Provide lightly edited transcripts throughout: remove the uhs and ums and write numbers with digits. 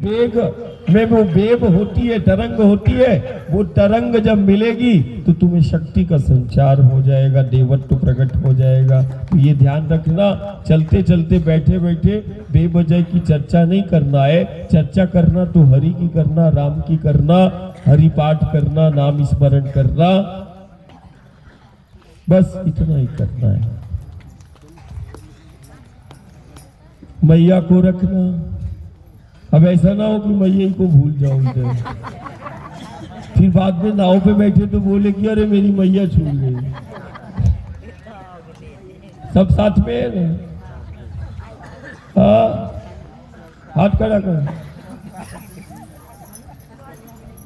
वेग में वो वेव होती है, तरंग होती है। वो तरंग जब मिलेगी तो तुम्हें शक्ति का संचार हो जाएगा, देवत्व प्रकट हो जाएगा। तो ये ध्यान रखना, चलते चलते बैठे बैठे बेवजह की चर्चा नहीं करना है। चर्चा करना तो हरि की करना, राम की करना, हरि पाठ करना, नाम स्मरण करना, बस इतना ही करना है। मैया को रखना। अब ऐसा ना हो कि मैया को भूल जाओ इधर, फिर बाद में नाव पे बैठे तो बोले कि अरे मेरी मैया छूट गई। सब साथ में है ना? हाँ, हाथ खड़ा कर।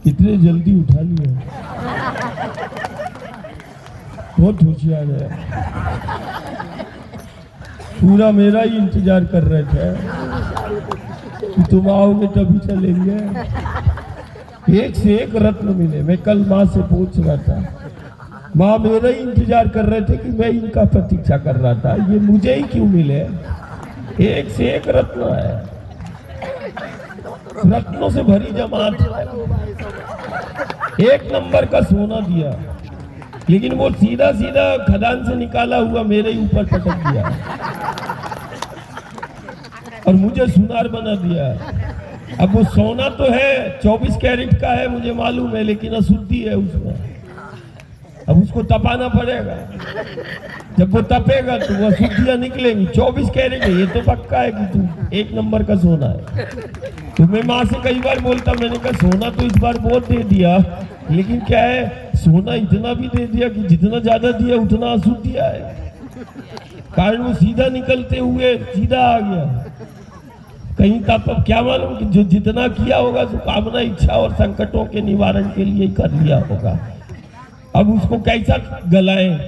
कितने जल्दी उठा लिया, बहुत होशियार है। पूरा मेरा ही इंतजार कर रहे थे कि तुम आओगे तभी चलेंगे। एक से एक रत्न मिले। मैं कल माँ से पूछ रहा था, माँ मेरा ही इंतजार कर रहे थे कि मैं इनका प्रतीक्षा कर रहा था, ये मुझे ही क्यों मिले? एक से एक रत्न है, रत्नों से भरी जमात है। एक नंबर का सोना दिया, लेकिन वो सीधा सीधा खदान से निकाला हुआ मेरे ही ऊपर पटक दिया और मुझे सुनार बना दिया। अब वो सोना तो है, 24 कैरेट का है, मुझे मालूम है, लेकिन अशुद्धि है उसमें। अब उसको तपाना पड़ेगा। जब वो तपेगा तो वो अशुद्धियां निकलेंगी। 24 कैरेट है, ये तो पक्का है कि तू एक नंबर का सोना है। तो मैं माँ से कई बार बोलता, मैंने कहा सोना तो इस बार बहुत दे दिया, लेकिन क्या है, सोना इतना भी दे दिया कि जितना ज्यादा दिया उतना अशुद्धियां है। कारण वो सीधा निकलते हुए सीधा आ गया। कहीं तब क्या मालूम कि जो जितना किया होगा तो कामना, इच्छा और संकटों के निवारण के लिए कर लिया होगा। अब उसको कैसा गलाएं?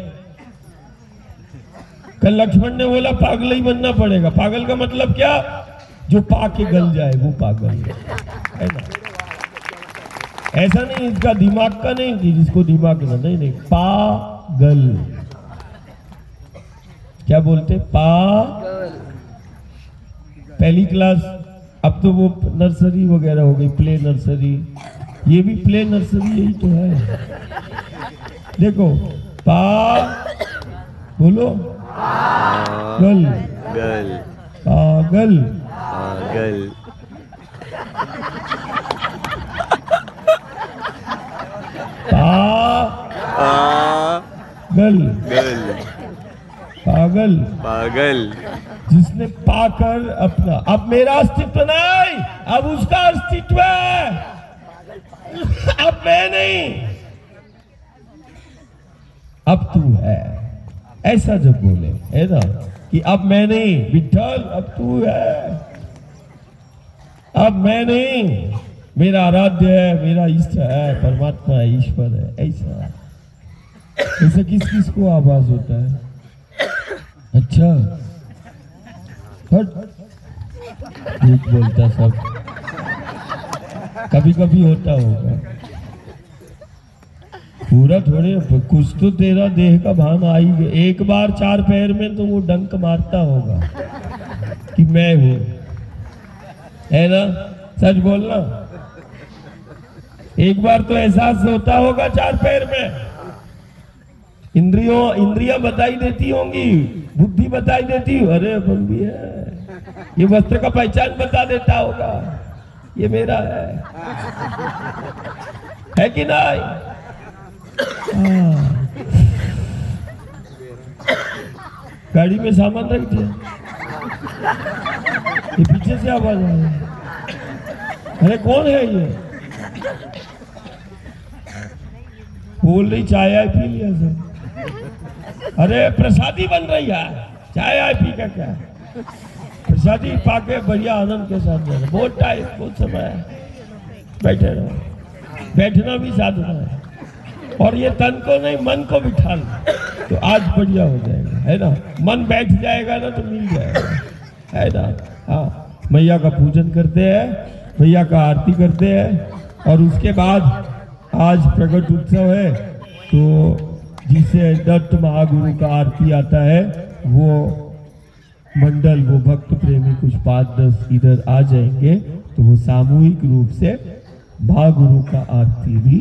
कल लक्ष्मण ने बोला पागल ही बनना पड़ेगा। पागल का मतलब क्या? जो पाके गल जाए वो पागल है ना। ऐसा नहीं इसका दिमाग का नहीं कि जिसको दिमाग ना, नहीं नहीं, पागल। क्या बोलते? पागल। पहली क्लास, अब तो वो नर्सरी वगैरह हो गई, प्ले नर्सरी। ये भी प्ले नर्सरी यही तो है। देखो, बोलो पागल, गल, पागल, पागल, पागल, गल, पागल, पागल। जिसने पाकर अपना, अब मेरा अस्तित्व नहीं, अब उसका अस्तित्व है। अब मैं नहीं, अब तू है। ऐसा जब बोले है ना कि अब मैं नहीं, विठ्ठल अब तू है। अब मैं नहीं, मेरा आराध्य है, मेरा इष्ट है, परमात्मा है, ईश्वर है। ऐसा किस किस को आभास होता है? अच्छा, झूठ बोलता सब, कभी कभी होता होगा, पूरा थोड़े। कुछ तो तेरा देह का भान आ ही गया। एक बार चार पैर में तो वो डंक मारता होगा कि मैं हूं, है ना? सच बोलना। एक बार तो एहसास होता होगा चार पैर में। इंद्रियां बताई देती होंगी, बुद्धि बताई देती, अरे अपन भी है। ये वस्त्र का पहचान बता देता होगा, ये मेरा है कि नहीं? गाड़ी में सामान रख दिया, ये पीछे से आवाज आ रही है। अरे कौन है ये? बोल रही चाय आय पी लिया सर। अरे प्रसादी बन रही है, चाय आय पी का क्या? प्रसादी पाके बढ़िया आनंद के साथ जाना। बहुत टाइम, बहुत समय है, बैठे रहो। बैठना भी साधना है, और ये तन को नहीं मन को बिठा लो तो आज बढ़िया हो जाएगा, है ना? मन बैठ जाएगा ना तो मिल जाएगा, है ना? हाँ, मैया का पूजन करते हैं, मैया का आरती करते हैं, और उसके बाद आज प्रकट उत्सव है तो जिसे दत्त महागुरु का आरती आता है वो मंडल, वो भक्त प्रेमी कुछ 5-10 इधर आ जाएंगे तो तो वो सामूहिक रूप से भागुरु का आरती भी